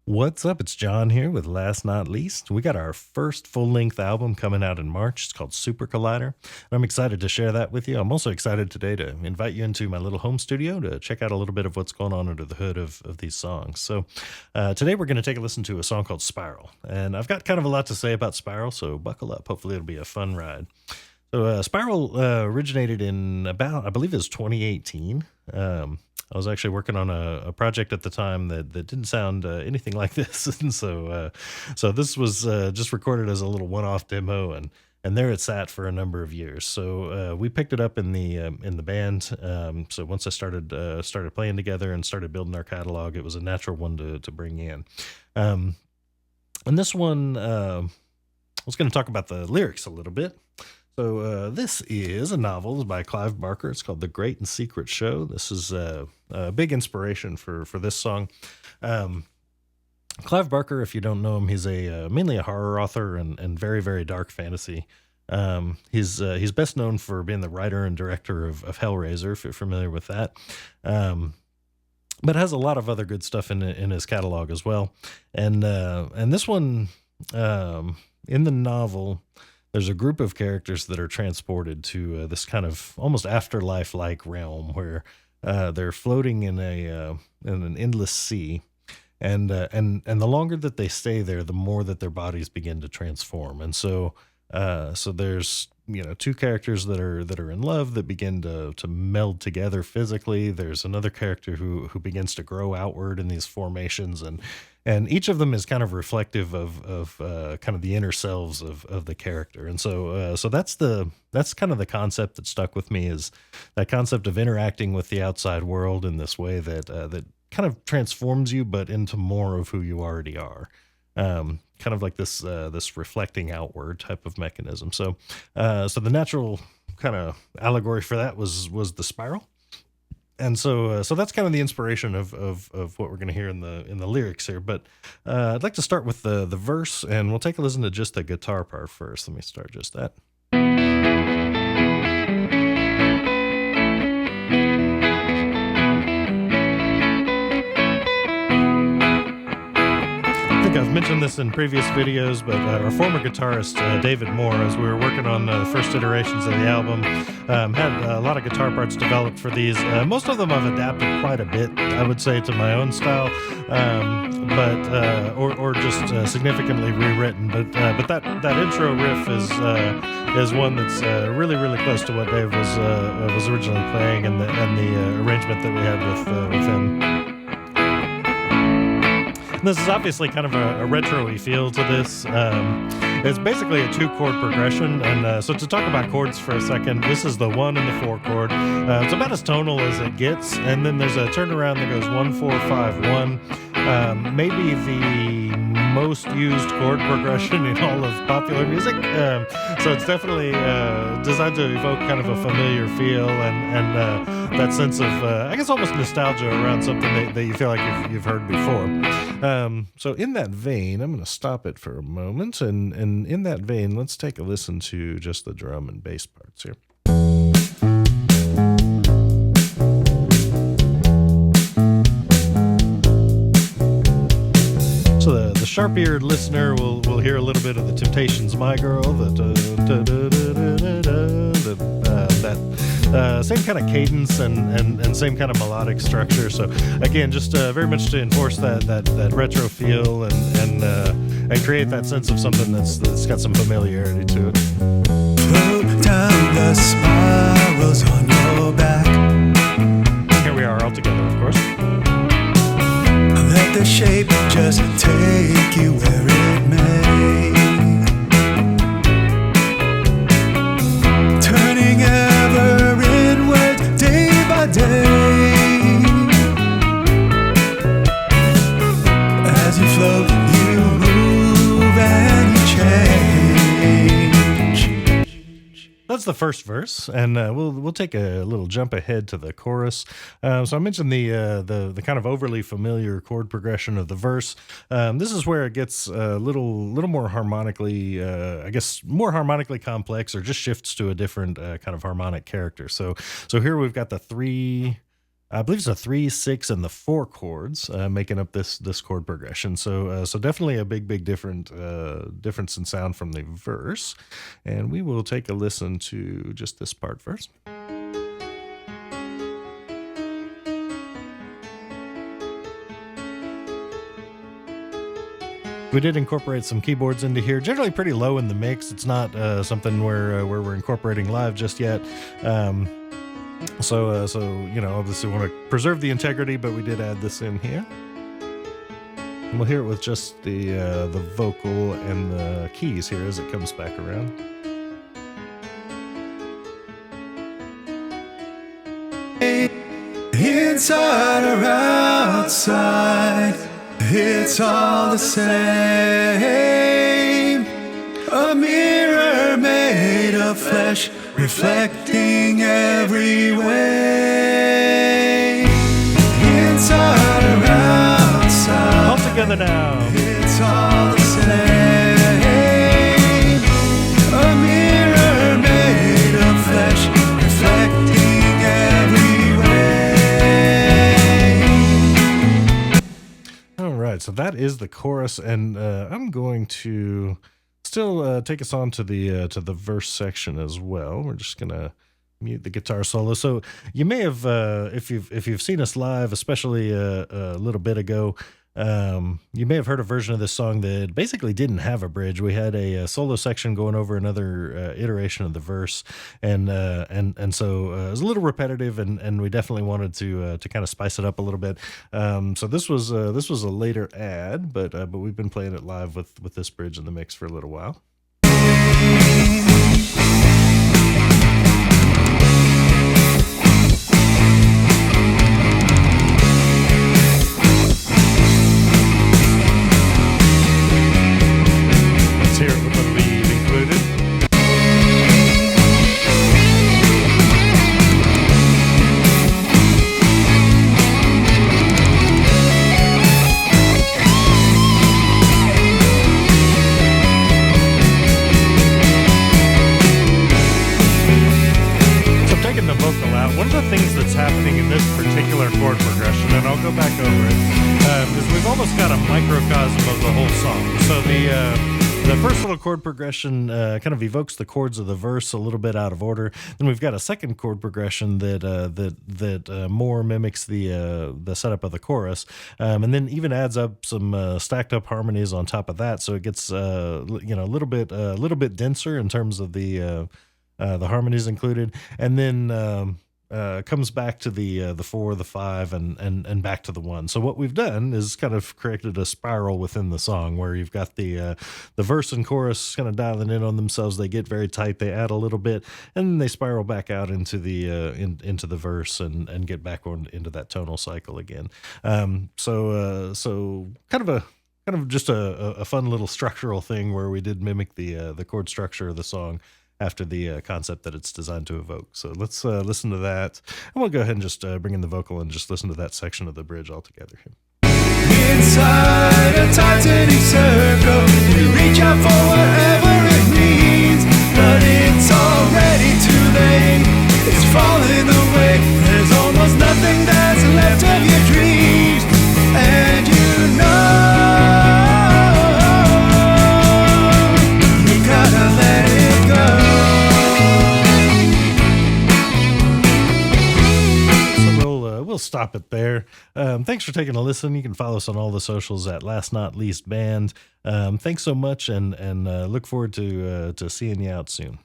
What's up? It's John here with Last Not Least. We got our first full length album coming out in March. It's called Supercollider. I'm excited to share that with you. I'm also excited today to invite you into my little home studio to check out a little bit of what's going on under the hood of these songs. So, today we're going to take a listen to a song called Spiral. And I've got kind of a lot to say about Spiral, so buckle up. Hopefully, it'll be a fun ride. So, Spiral originated in about, I believe it was 2018. I was actually working on a project at the time that didn't sound anything like this, and so this was just recorded as a little one-off demo, and there it sat for a number of years. So we picked it up in the band. So once I started playing together and started building our catalog, it was a natural one to bring in. And this one, I was going to talk about the lyrics a little bit. So this is a novel by Clive Barker. It's called The Great and Secret Show. This is a big inspiration for this song. Clive Barker, if you don't know him, he's mainly a horror author and very, very dark fantasy. He's best known for being the writer and director of Hellraiser, if you're familiar with that. But has a lot of other good stuff in his catalog as well. And this one, in the novel, there's a group of characters that are transported to this kind of almost afterlife-like realm where they're floating in an endless sea, and the longer that they stay there, the more that their bodies begin to transform. And so there's two characters that are in love that begin to meld together physically. There's another character who begins to grow outward in these formations, and each of them is kind of reflective of kind of the inner selves of the character. And so that's kind of the concept that stuck with me, is that concept of interacting with the outside world in this way that kind of transforms you, but into more of who you already are. Kind of like this reflecting outward type of mechanism. So the natural kind of allegory for that was the spiral. And so that's kind of the inspiration of what we're going to hear in the lyrics here. But I'd like to start with the verse, and we'll take a listen to just the guitar part first. Let me start just that. I've mentioned this in previous videos, but our former guitarist, David Moore, as we were working on the first iterations of the album, had a lot of guitar parts developed for these. Most of them I've adapted quite a bit, I would say, to my own style, or just significantly rewritten. But that intro riff is one that's really, really close to what Dave was originally playing, and the arrangement that we had with him. This is obviously kind of a retro-y feel to this. It's basically a 2-chord progression, and so to talk about chords for a second, this is the 1 and the 4 chord. It's about as tonal as it gets, and then there's a turnaround that goes 1 4 5 1. Maybe the most used chord progression in all of popular music. So it's definitely designed to evoke kind of a familiar feel and that sense of, I guess, almost nostalgia around something that you feel like you've heard before. So in that vein, I'm going to stop it for a moment, and in that vein, let's take a listen to just the drum and bass parts here. So the sharp-eared listener will hear a little bit of the Temptations' "My Girl," that same kind of cadence and same kind of melodic structure. So again, just very much to enforce that retro feel and create that sense of something that's got some familiarity to it. Float down the spirals on your back. Here we are all together, of course. Let the shape just take you where it may. Turning ever inward day by day. As you float, you move and you change. That's the first verse, and we'll take a little jump ahead to the chorus. So I mentioned the kind of overly familiar chord progression of the verse. This is where it gets a little more harmonically, I guess, more harmonically complex, or just shifts to a different kind of harmonic character. So here we've got the 3 I believe it's a 3, 6, and the 4 chords, making up this chord progression. So definitely a big different difference in sound from the verse. And we will take a listen to just this part first. We did incorporate some keyboards into here, generally pretty low in the mix. It's not something where we're incorporating live just yet. So you know, obviously want to preserve the integrity, but we did add this in here. And we'll hear it with just the vocal and the keys here as it comes back around. Inside or outside, it's all the same. A mirror made of flesh, reflecting every way. Inside or outside, All together now. it's all the same. A mirror made of flesh, reflecting every way. All right, so that is the chorus, and I'm going to still take us on to the verse section as well. We're just gonna mute the guitar solo. So you may have, if you've seen us live, especially a little bit ago, you may have heard a version of this song that basically didn't have a bridge. We had a solo section going over another iteration of the verse, and so it was a little repetitive, and we definitely wanted to kind of spice it up a little bit. So this was a later add, but we've been playing it live with this bridge in the mix for a little while. Let's hear it with the lead included. So taking the vocal out, one of the things that's happening in this particular chord progression, and I'll go back over it, is we've almost got a microcosm of the whole song. So the first little chord progression kind of evokes the chords of the verse a little bit out of order. Then we've got a second chord progression that more mimics the setup of the chorus, and then even adds up some stacked up harmonies on top of that. So it gets a little bit denser in terms of the harmonies included, and then comes back to the 4, the 5, and back to the 1. So what we've done is kind of created a spiral within the song where you've got the verse and chorus kind of dialing in on themselves. They get very tight. They add a little bit, and then they spiral back out into the into the verse and get back on into that tonal cycle again. So kind of just a fun little structural thing where we did mimic the chord structure of the song after the concept that it's designed to evoke. So let's listen to that. And we'll go ahead and just bring in the vocal and just listen to that section of the bridge altogether. Inside a tightening circle, you reach out for whatever it needs, but it's already too late. It's falling away. There's almost nothing that's left of your dreams, and you know you gotta let it go. We'll stop it there. Thanks for taking a listen. You can follow us on all the socials at Last Not Least Band. Thanks so much, and look forward to seeing you out soon.